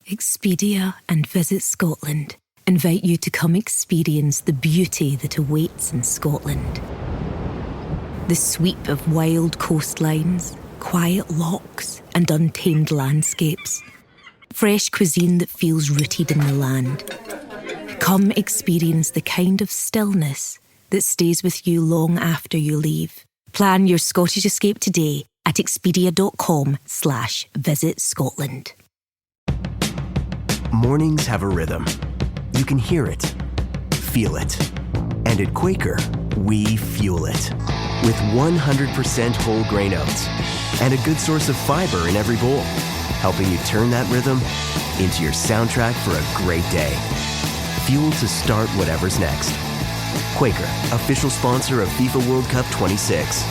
Expedia and Visit Scotland invite you to come experience the beauty that awaits in Scotland. The sweep of wild coastlines, quiet lochs, and untamed landscapes. Fresh cuisine that feels rooted in the land. Come experience the kind of stillness that stays with you long after you leave. Plan your Scottish escape today at expedia.com/Visit Scotland. Mornings have a rhythm. You can hear it, feel it. And at Quaker, we fuel it. With 100% whole grain oats and a good source of fiber in every bowl, helping you turn that rhythm into your soundtrack for a great day. Fuel to start whatever's next. Quaker, official sponsor of FIFA World Cup 26.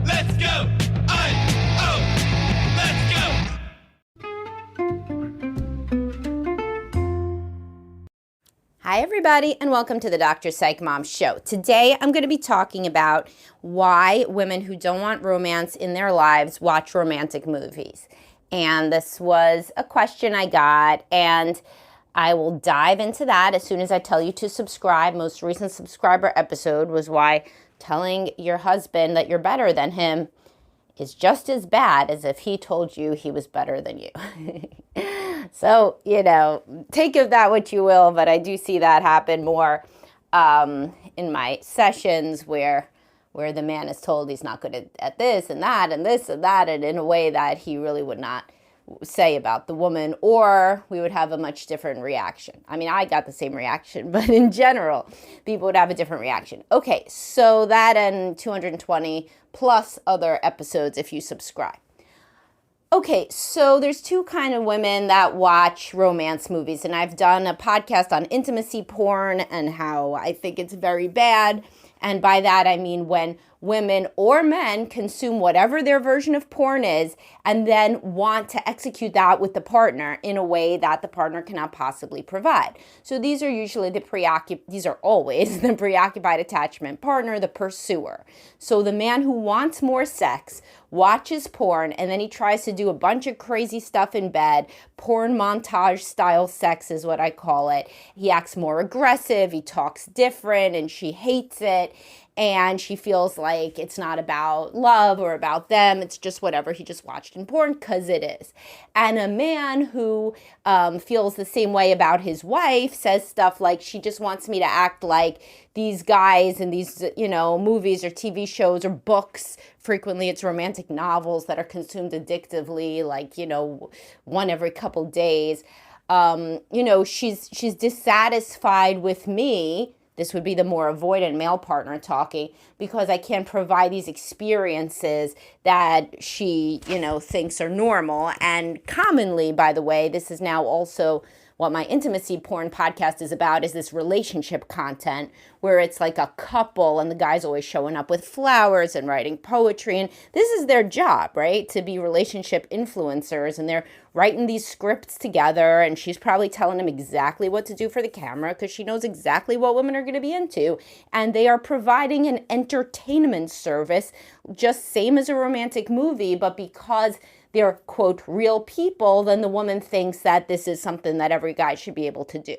Let's go! Let's go! Hi, everybody, and welcome to the Dr. Psych Mom Show. Today, I'm going to be talking about why women who don't want romance in their lives watch romantic movies. And this was a question I got, and I will dive into that as soon as I tell you to subscribe. Most recent subscriber episode was why telling your husband that you're better than him is just as bad as if he told you he was better than you. So, take of that what you will, but I do see that happen more in my sessions where the man is told he's not good at this and that and this and that, and in a way that he really would not say about the woman, or we would have a much different reaction. I mean, I got the same reaction, but in general, people would have a different reaction. Okay, so that and 220 plus other episodes if you subscribe. Okay, so there's two kind of women that watch romance movies, and I've done a podcast on intimacy porn and how I think it's very bad. And by that, I mean when women or men consume whatever their version of porn is and then want to execute that with the partner in a way that the partner cannot possibly provide. So these are usually these are always the preoccupied attachment partner, the pursuer. So the man who wants more sex watches porn and then he tries to do a bunch of crazy stuff in bed. Porn montage style sex is what I call it. He acts more aggressive, he talks different, and she hates it. And she feels like it's not about love or about them. It's just whatever he just watched in porn, because it is. And a man who feels the same way about his wife says stuff like, she just wants me to act like these guys in these, movies or TV shows or books. Frequently, it's romantic novels that are consumed addictively, like, one every couple days. She's dissatisfied with me. This would be the more avoidant male partner talking, because I can't provide these experiences that she, thinks are normal. And commonly, by the way, this is now also what my intimacy porn podcast is about, is this relationship content where it's like a couple and the guy's always showing up with flowers and writing poetry. And this is their job, right? To be relationship influencers. And they're writing these scripts together. And she's probably telling him exactly what to do for the camera because she knows exactly what women are going to be into. And they are providing an entertainment service, just same as a romantic movie, but because they're, quote, real people, then the woman thinks that this is something that every guy should be able to do.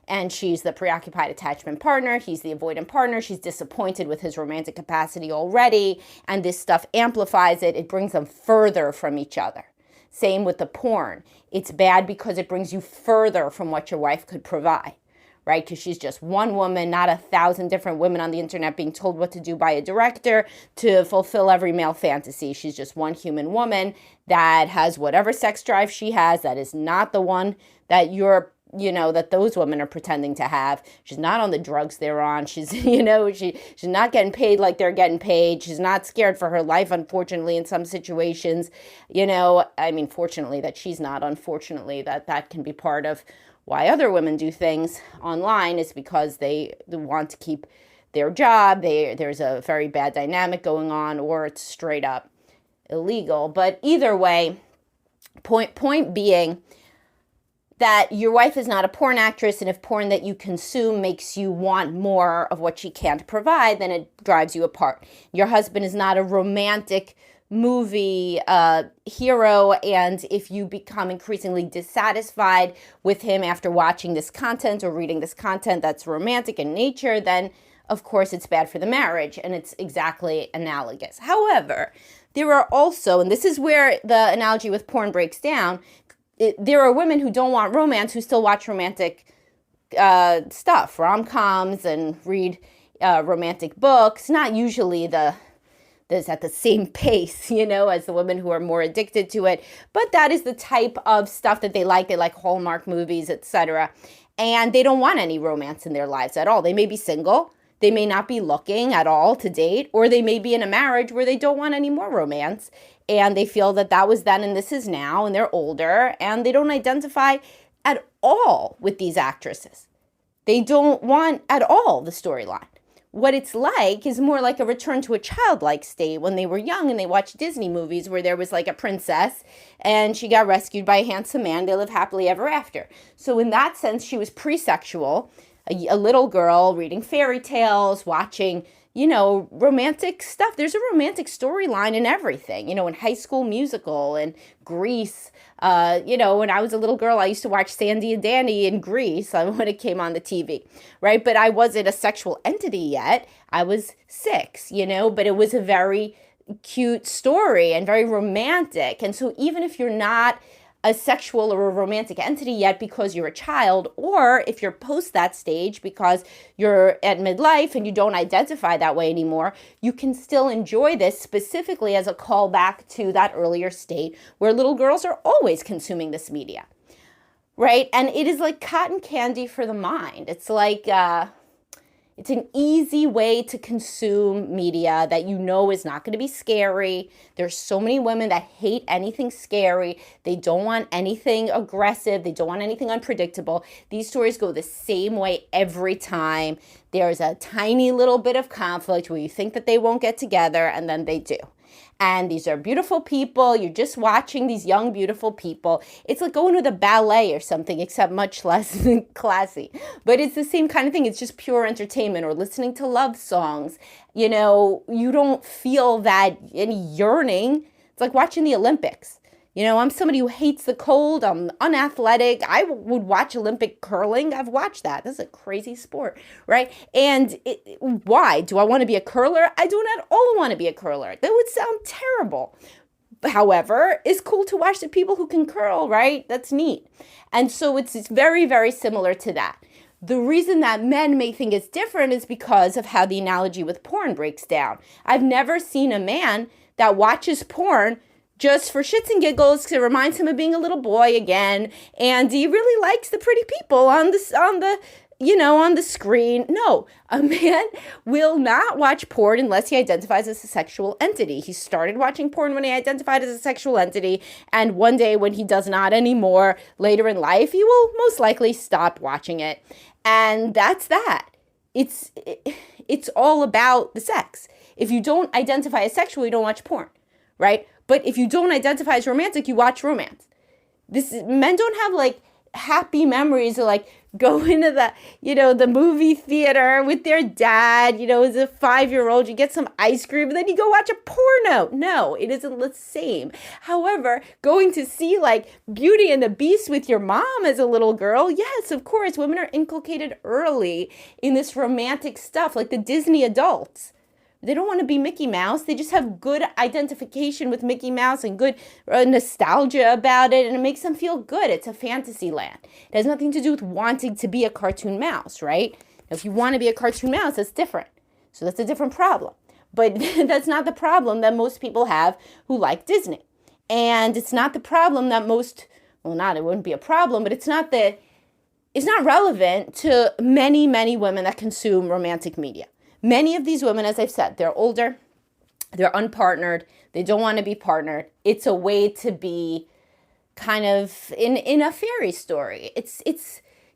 And she's the preoccupied attachment partner. He's the avoidant partner. She's disappointed with his romantic capacity already. And this stuff amplifies it. It brings them further from each other. Same with the porn. It's bad because it brings you further from what your wife could provide, right? Because she's just one woman, not 1,000 different women on the internet being told what to do by a director to fulfill every male fantasy. She's just one human woman that has whatever sex drive she has. That is not the one that that those women are pretending to have. She's not on the drugs they're on. She's, she's not getting paid like they're getting paid. She's not scared for her life, unfortunately, in some situations. Fortunately that she's not. Unfortunately, that can be part of why other women do things online, is because they want to keep their job. There's a very bad dynamic going on, or it's straight up illegal. But either way, point being that your wife is not a porn actress, and if porn that you consume makes you want more of what she can't provide, then it drives you apart. Your husband is not a romantic movie hero, and if you become increasingly dissatisfied with him after watching this content or reading this content that's romantic in nature, then of course it's bad for the marriage, and it's exactly analogous. However, there are also, and this is where the analogy with porn breaks down, there are women who don't want romance who still watch romantic stuff, rom-coms, and read romantic books, not usually that's at the same pace, as the women who are more addicted to it. But that is the type of stuff that they like. They like Hallmark movies, etc. And they don't want any romance in their lives at all. They may be single. They may not be looking at all to date, or they may be in a marriage where they don't want any more romance. And they feel that was then and this is now, and they're older, and they don't identify at all with these actresses. They don't want at all the storyline. What it's like is more like a return to a childlike state when they were young and they watched Disney movies where there was like a princess and she got rescued by a handsome man. They live happily ever after. So in that sense, she was pre-sexual, a little girl reading fairy tales, watching, romantic stuff. There's a romantic storyline in everything, in High School Musical and Grease. When I was a little girl, I used to watch Sandy and Danny in Grease when it came on the TV, right? But I wasn't a sexual entity yet. I was 6, but it was a very cute story and very romantic. And so even if you're not a sexual or a romantic entity yet because you're a child, or if you're post that stage because you're at midlife and you don't identify that way anymore, you can still enjoy this specifically as a callback to that earlier state where little girls are always consuming this media, right? And it is like cotton candy for the mind. It's like, it's an easy way to consume media that is not going to be scary. There's so many women that hate anything scary. They don't want anything aggressive. They don't want anything unpredictable. These stories go the same way every time. There's a tiny little bit of conflict where you think that they won't get together, and then they do. And these are beautiful people. You're just watching these young, beautiful people. It's like going to the ballet or something, except much less classy. But it's the same kind of thing. It's just pure entertainment, or listening to love songs. You don't feel that any yearning. It's like watching the Olympics. I'm somebody who hates the cold. I'm unathletic. I would watch Olympic curling. I've watched that. This is a crazy sport, right? And why? Do I want to be a curler? I do not all want to be a curler. That would sound terrible. However, it's cool to watch the people who can curl, right? That's neat. And so it's very, very similar to that. The reason that men may think it's different is because of how the analogy with porn breaks down. I've never seen a man that watches porn just for shits and giggles, because it reminds him of being a little boy again, and he really likes the pretty people on the screen. No, a man will not watch porn unless he identifies as a sexual entity. He started watching porn when he identified as a sexual entity, and one day when he does not anymore later in life, he will most likely stop watching it. And that's that. It's all about the sex. If you don't identify as sexual, you don't watch porn, right? But if you don't identify as romantic, you watch romance. Men don't have like happy memories of like going to the movie theater with their dad, as a 5-year-old, you get some ice cream and then you go watch a porno. No, it isn't the same. However, going to see like Beauty and the Beast with your mom as a little girl, yes, of course, women are inculcated early in this romantic stuff, like the Disney adults. They don't want to be Mickey Mouse. They just have good identification with Mickey Mouse and good nostalgia about it, and it makes them feel good. It's a fantasy land. It has nothing to do with wanting to be a cartoon mouse, right? Now, if you want to be a cartoon mouse, that's different. So that's a different problem. But that's not the problem that most people have who like Disney. And it's not the problem that it wouldn't be a problem, but it's not relevant to many, many women that consume romantic media. Many of these women, as I've said, they're older, they're unpartnered, they don't want to be partnered. It's a way to be kind of in a fairy story.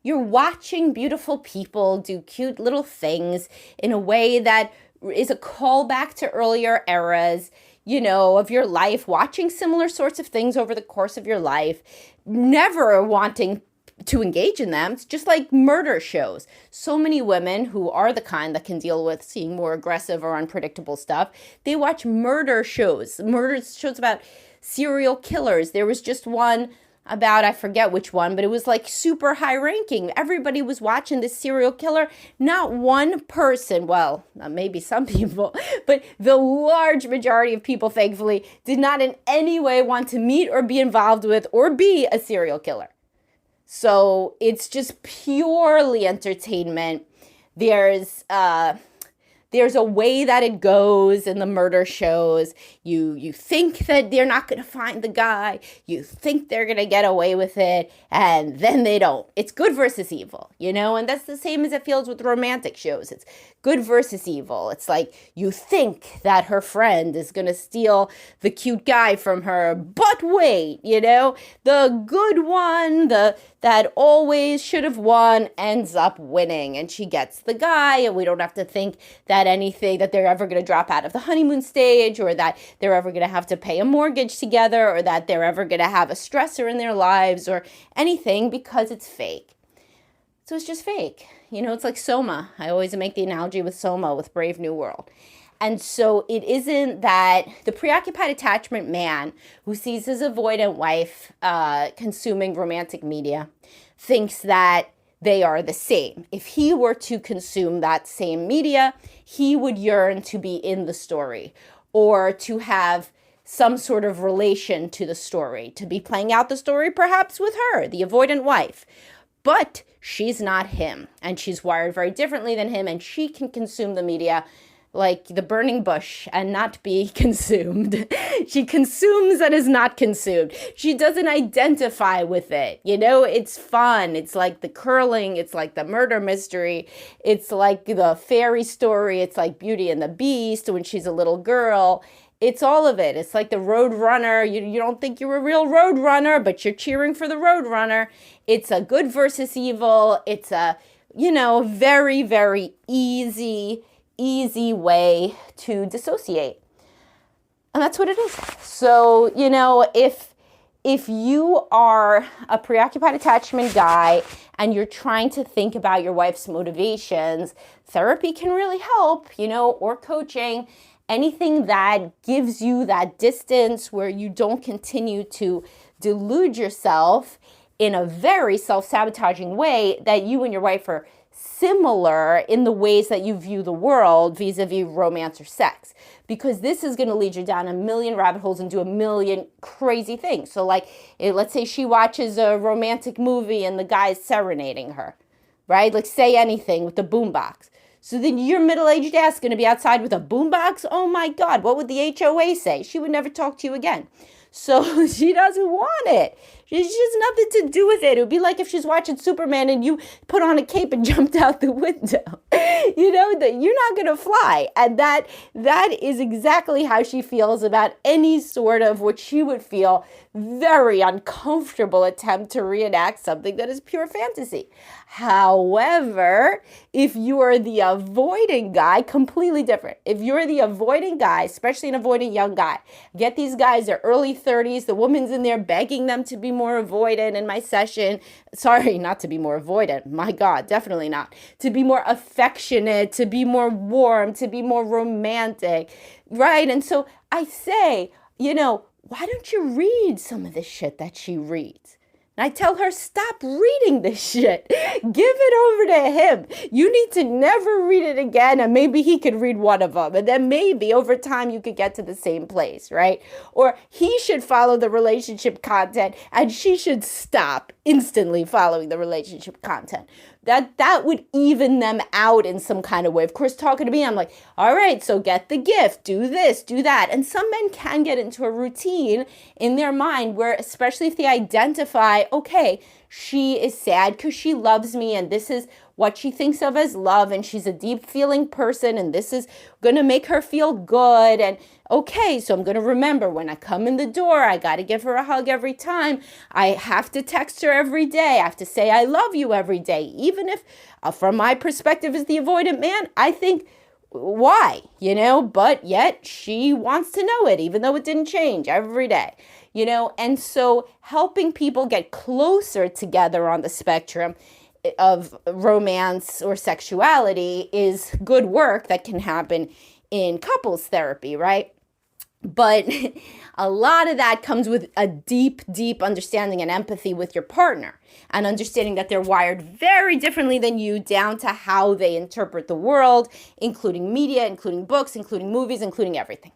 You're watching beautiful people do cute little things in a way that is a callback to earlier eras, of your life, watching similar sorts of things over the course of your life, never wanting to engage in them. It's just like murder shows. So many women who are the kind that can deal with seeing more aggressive or unpredictable stuff, they watch murder shows about serial killers. There was just one about, I forget which one, but it was like super high ranking. Everybody was watching this serial killer. Not one person, well, maybe some people, but the large majority of people, thankfully, did not in any way want to meet or be involved with or be a serial killer. So it's just purely entertainment. There's a way that it goes in the murder shows. You think that they're not going to find the guy. You think they're going to get away with it, and then they don't. It's good versus evil, and that's the same as it feels with romantic shows. It's good versus evil. It's like you think that her friend is going to steal the cute guy from her, but wait, the good one, that always should have won ends up winning, and she gets the guy, and we don't have to think that they're ever going to drop out of the honeymoon stage, or that they're ever going to have to pay a mortgage together, or that they're ever going to have a stressor in their lives or anything, because it's fake. So it's just fake. It's like Soma. I always make the analogy with Soma, with Brave New World. And so it isn't that the preoccupied attachment man who sees his avoidant wife consuming romantic media thinks that they are the same. If he were to consume that same media, he would yearn to be in the story or to have some sort of relation to the story, to be playing out the story perhaps with her, the avoidant wife. But she's not him, and she's wired very differently than him, and she can consume the media like the burning bush and not be consumed. She consumes and is not consumed. She doesn't identify with it. It's fun. It's like the curling. It's like the murder mystery. It's like the fairy story. It's like Beauty and the Beast when she's a little girl. It's all of it. It's like the road runner. You don't think you're a real road runner, but you're cheering for the road runner. It's a good versus evil. It's a, very, very easy way to dissociate. And that's what it is. So, if you are a preoccupied attachment guy and you're trying to think about your wife's motivations, therapy can really help, or coaching. Anything that gives you that distance where you don't continue to delude yourself in a very self-sabotaging way that you and your wife are similar in the ways that you view the world vis-a-vis romance or sex. Because this is going to lead you down a million rabbit holes and do a million crazy things. So let's say she watches a romantic movie and the guy's serenading her, right? Like Say Anything with the boombox. So then your middle-aged ass going to be outside with a boombox? Oh my God, what would the HOA say? She would never talk to you again. So she doesn't want it. She has nothing to do with it. It would be like if she's watching Superman and you put on a cape and jumped out the window. That you're not going to fly. And that is exactly how she feels about any sort of what she would feel very uncomfortable attempt to reenact something that is pure fantasy. However, if you are the avoiding guy, completely different. If you're the avoiding guy, especially an avoidant young guy, get these guys, they're early 30s, the woman's in there begging them to be more avoidant in my session. Sorry, not to be more avoidant. My God, definitely not. To be more affectionate, to be more warm, to be more romantic, right? And so I say, why don't you read some of the shit that she reads? And I tell her, stop reading this shit. Give it over to him. You need to never read it again, and maybe he could read one of them. And then maybe over time you could get to the same place, right? Or he should follow the relationship content, and she should stop instantly following the relationship content. That would even them out in some kind of way. Of course, talking to me, I'm like, all right, so get the gift, do this, do that. And some men can get into a routine in their mind where, especially if they identify, okay, she is sad because she loves me and this is what she thinks of as love, and she's a deep feeling person, and this is going to make her feel good. And okay, so I'm going to remember when I come in the door, I got to give her a hug every time. I have to text her every day. I have to say I love you every day. Even if, from my perspective as the avoidant man, I think, why? But yet she wants to know it, even though it didn't change every day. And so helping people get closer together on the spectrum of romance or sexuality is good work that can happen in couples therapy, right? But a lot of that comes with a deep, deep understanding and empathy with your partner, and understanding that they're wired very differently than you, down to how they interpret the world, including media, including books, including movies, including everything.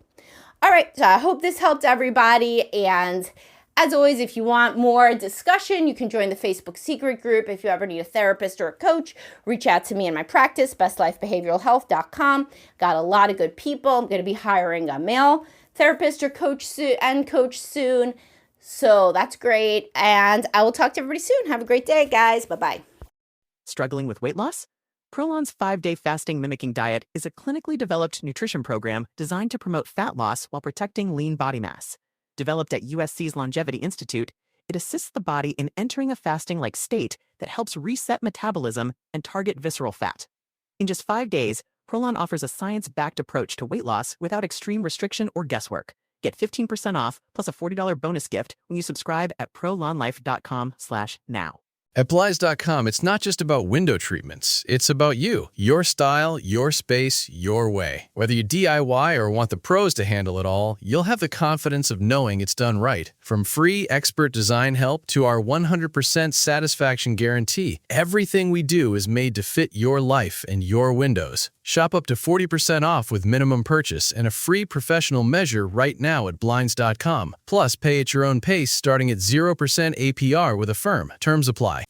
All right, so I hope this helped everybody. And as always, if you want more discussion, you can join the Facebook secret group. If you ever need a therapist or a coach, reach out to me in my practice, bestlifebehavioralhealth.com. Got a lot of good people. I'm going to be hiring a male therapist or coach soon. So that's great. And I will talk to everybody soon. Have a great day, guys. Bye-bye. Struggling with weight loss? Prolon's 5-day fasting mimicking diet is a clinically developed nutrition program designed to promote fat loss while protecting lean body mass. Developed at USC's Longevity Institute, it assists the body in entering a fasting-like state that helps reset metabolism and target visceral fat. In just 5 days, Prolon offers a science-backed approach to weight loss without extreme restriction or guesswork. Get 15% off plus a $40 bonus gift when you subscribe at prolonlife.com/now. At Blinds.com, it's not just about window treatments. It's about you, your style, your space, your way. Whether you DIY or want the pros to handle it all, you'll have the confidence of knowing it's done right. From free expert design help to our 100% satisfaction guarantee, everything we do is made to fit your life and your windows. Shop up to 40% off with minimum purchase and a free professional measure right now at Blinds.com. Plus, pay at your own pace starting at 0% APR with Affirm. Terms apply.